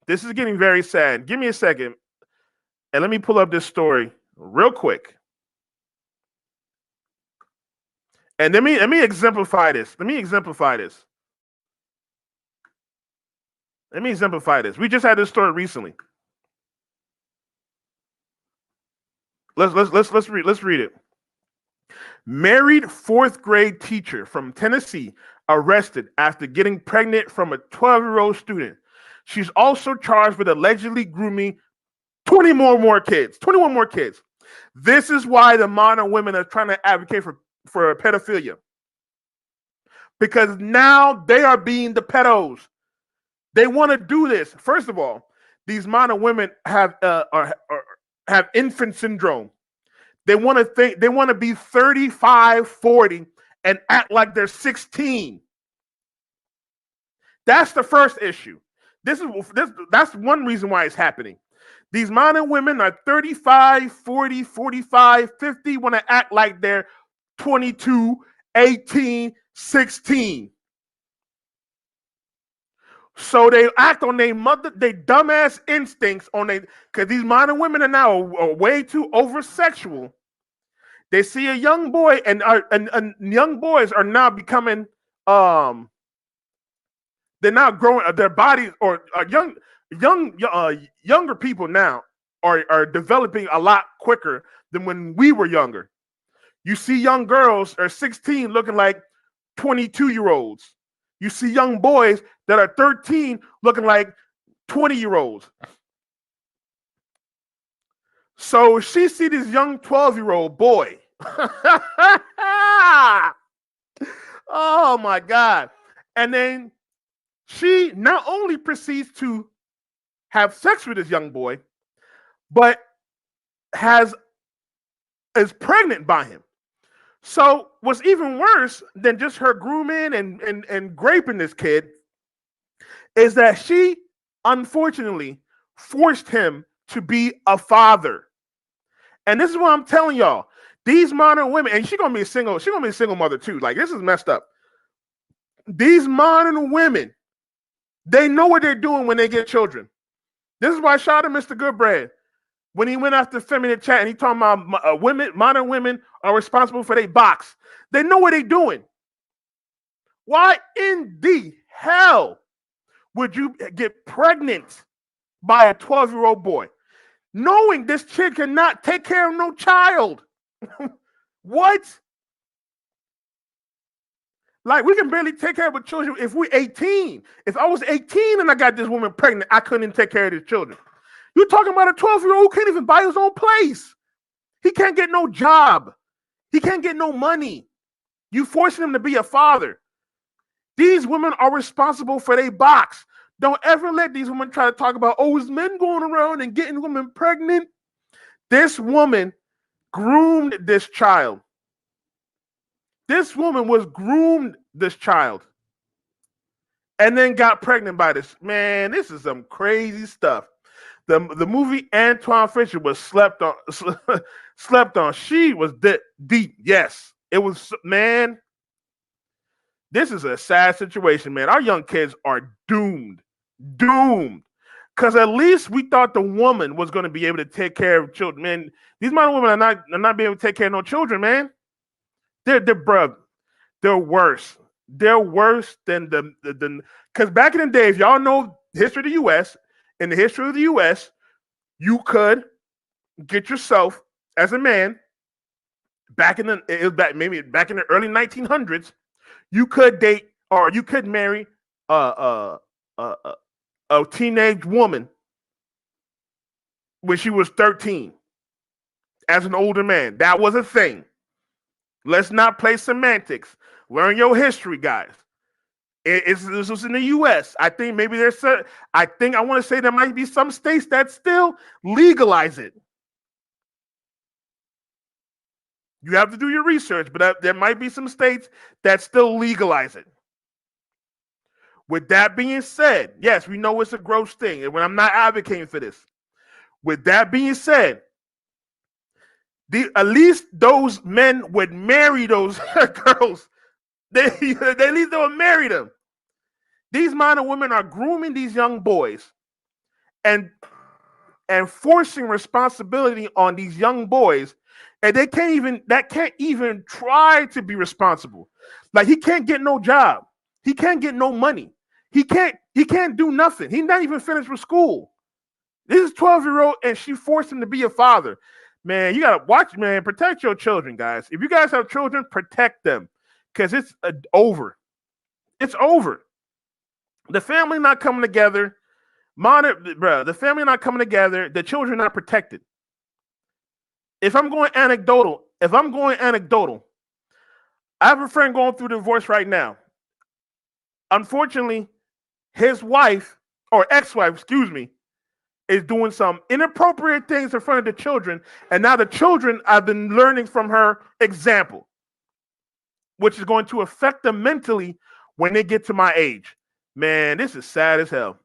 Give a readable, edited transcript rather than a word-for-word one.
This is getting very sad. Give me a second, and let me pull up this story real quick. And let me exemplify this. Let me exemplify this. Let me exemplify this. We just had this story recently. Let's read it. Married fourth grade teacher from Tennessee arrested after getting pregnant from a 12-year-old student. She's also charged with allegedly grooming 20 more kids. 21 more kids. This is why the modern women are trying to advocate for pedophilia. Because now they are being the pedos. They want to do this. First of all, these modern women have infant syndrome. They want to be 35, 40 and act like they're 16. That's the first issue. That's one reason why it's happening. These modern women are 35, 40, 45, 50, want to act like they're 22, 18, 16. So they act on their dumbass instincts on because these modern women are now way too over sexual. They see a young boy and young boys are now becoming they're now growing their bodies or younger people now are developing a lot quicker than when we were younger. You see young girls are 16 looking like 22-year-olds. You see young boys that are 13 looking like 20-year-olds. So she see this young 12-year-old boy. Oh my God. And then she not only proceeds to have sex with this young boy, but is pregnant by him. So what's even worse than just her grooming and raping this kid is that she unfortunately forced him to be a father. And this is what I'm telling y'all. These modern women, and she's gonna be a single mother too. Like, this is messed up. These modern women, they know what they're doing when they get children. This is why I shout out Mr. Goodbread when he went after feminine chat and he talking about modern women are responsible for their box. They know what they're doing. Why in the hell would you get pregnant by a 12-year-old boy, knowing this chick cannot take care of no child? What? Like, we can barely take care of the children if we're 18. If I was 18 and I got this woman pregnant, I couldn't even take care of these children. You're talking about a 12-year-old who can't even buy his own place. He can't get no job. He can't get no money. You forcing him to be a father. These women are responsible for their box. Don't ever let these women try to talk about, oh, is men going around and getting women pregnant? This woman groomed this child. This woman was groomed this child and then got pregnant by this. Man, this is some crazy stuff. The movie Antoine Fisher was slept on. Slept on. She was deep. Yes, it was. Man, this is a sad situation, man. Our young kids are doomed. Because at least we thought the woman was going to be able to take care of children. Man, these modern women are not being able to take care of no children, man. They're worse. They're worse than the because back in the day, if y'all know history of the U.S., in the history of the U.S., you could get yourself as a man back in the early 1900s. You could date or you could marry a teenage woman when she was 13 as an older man. That was a thing. Let's not play semantics. Learn your history, guys. This was in the U.S. I think maybe I want to say there might be some states that still legalize it. You have to do your research, but there might be some states that still legalize it. With that being said, yes, we know it's a gross thing, and when I'm not advocating for this. With that being said, at least those men would marry those girls. They at least they would marry them. These modern women are grooming these young boys and forcing responsibility on these young boys, and they can't even try to be responsible. Like, he can't get no job, he can't get no money, he can't do nothing. He's not even finished with school. This is 12-year-old, and she forced him to be a father. Man, you gotta watch, man. Protect your children, guys. If you guys have children, protect them, because it's over. It's over. The family not coming together. The family not coming together. The children not protected. If I'm going anecdotal, I have a friend going through divorce right now. Unfortunately, his wife, or ex-wife, excuse me, is doing some inappropriate things in front of the children, and now the children have been learning from her example, which is going to affect them mentally when they get to my age. Man, this is sad as hell.